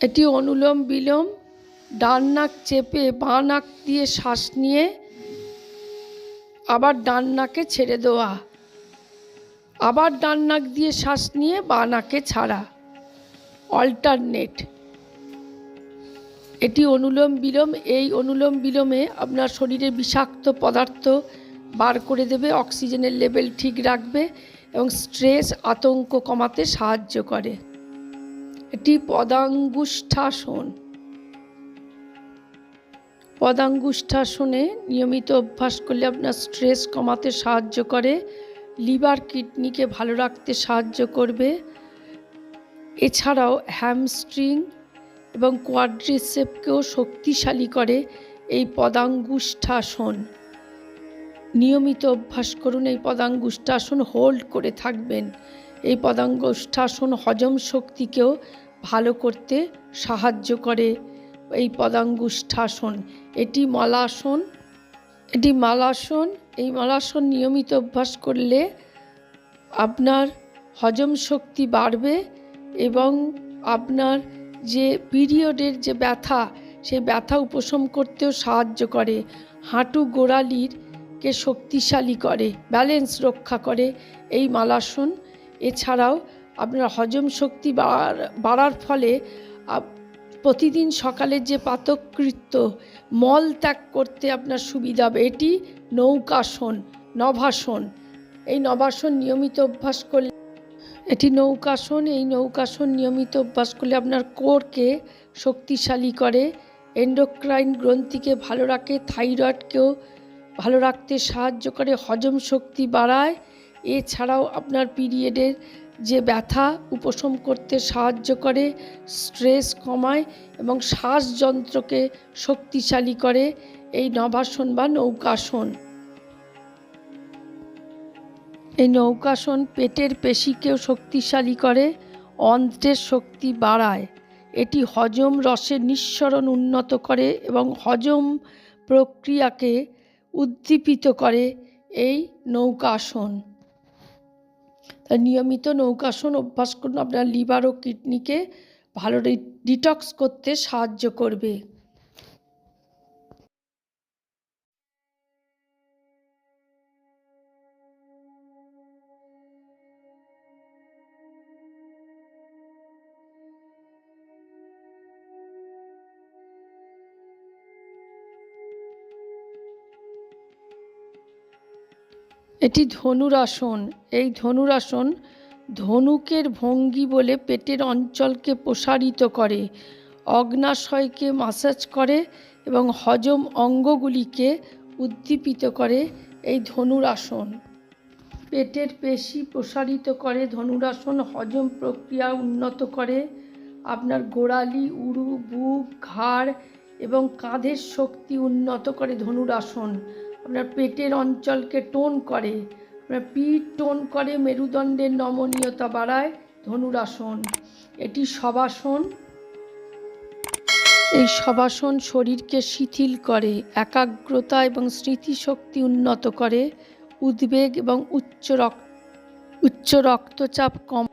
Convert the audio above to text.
এটি অনুলোম বিলোম। ডান নাক চেপে বাঁ নাক দিয়ে শ্বাস নিয়ে আবার ডান নাকে ছেড়ে দেওয়া, আবার ডান নাক দিয়ে শ্বাস নিয়ে বাঁ নাকে ছাড়া, অল্টারনেট। এটি অনুলোম বিলোম। এই অনুলোম বিলোমে আপনার শরীরে বিষাক্ত পদার্থ বার করে দেবে, অক্সিজেনের লেভেল ঠিক রাখবে এবং স্ট্রেস আতঙ্ক কমাতে সাহায্য করে। এটি পদাঙ্গুষ্ঠাসন। পদাঙ্গুষ্ঠাসনে নিয়মিত অভ্যাস করলে আপনার স্ট্রেস কমাতে সাহায্য করে, লিভার কিডনিকে ভালো রাখতে সাহায্য করবে। এছাড়াও হ্যামস্ট্রিং এবং কোয়াড্রিসেপকেও শক্তিশালী করে এই পদাঙ্গুষ্ঠাসন। নিয়মিত অভ্যাস করুন এই পদাঙ্গুষ্ঠাসন, হোল্ড করে থাকবেন। এই পদাঙ্গুষ্ঠাসন হজম শক্তিকেও ভালো করতে সাহায্য করে। এই পদাঙ্গুষ্ঠাসন, এটি মলাসন। এটি মালাসন। এই মালাসন নিয়মিত অভ্যাস করলে আপনার হজম শক্তি বাড়বে এবং আপনার যে পিরিয়ডের যে ব্যথা, সেই ব্যথা উপশম করতেও সাহায্য করে। হাঁটু গোড়ালিকে শক্তিশালী করে, ব্যালেন্স রক্ষা করে এই মালাসন। এছাড়াও আপনার হজম শক্তি বাড়ার ফলে প্রতিদিন সকালের যে প্রাতঃকৃত্য মল ত্যাগ করতে আপনার সুবিধা হবে। এটি নৌকাসন, নভাসন। এই নভাসন নিয়মিত অভ্যাস করলে, এটি নৌকাসন। এই নৌকাসন নিয়মিত অভ্যাস করলে আপনার কোরকে শক্তিশালী করে, এন্ডোক্রাইন গ্রন্থিকে ভালো রাখে, থাইরয়েডকেও ভালো রাখতে সাহায্য করে, হজম শক্তি বাড়ায়। এছাড়াও আপনার পিরিয়ডের যে ব্যথা উপশম করতে সাহায্য করে, স্ট্রেস কমায় এবং শ্বাসযন্ত্রকে শক্তিশালী করে এই নভাসন বা নৌকাসন। এই নৌকাসন পেটের পেশিকেও শক্তিশালী করে, অন্ত্রের শক্তি বাড়ায়। এটি হজম রসের নিঃসরণ উন্নত করে এবং হজম প্রক্রিয়াকে উদ্দীপিত করে এই নৌকাসন। তাই নিয়মিত নৌকাসন অভ্যাস করুন, আপনার লিভার ও কিডনিকে ভালো ডিটক্স করতে সাহায্য করবে। এটি ধনুরাসন। এই ধনুরাসন ধনুকের ভঙ্গি বলে পেটের অঞ্চলকে প্রসারিত করে, অগ্নাশয়কে মাসাজ করে এবং হজম অঙ্গগুলিকে উদ্দীপিত করে এই ধনুরাসন। পেটের পেশি প্রসারিত করে ধনুরাসন, হজম প্রক্রিয়া উন্নত করে, আপনার গোড়ালি, উরু, বুক, ঘাড় এবং কাঁধের শক্তি উন্নত করে ধনুরাসন। আপনার পেটের অঞ্চলকে টোন করে, আপনার পিঠ টোন করে, মেরুদণ্ডের নমনীয়তা বাড়ায় ধনুরাসন। এটি শবাসন। এই শবাসন শরীরকে শিথিল করে, একাগ্রতা এবং স্মৃতিশক্তি উন্নত করে, উদ্বেগ এবং উচ্চ রক্তচাপ কম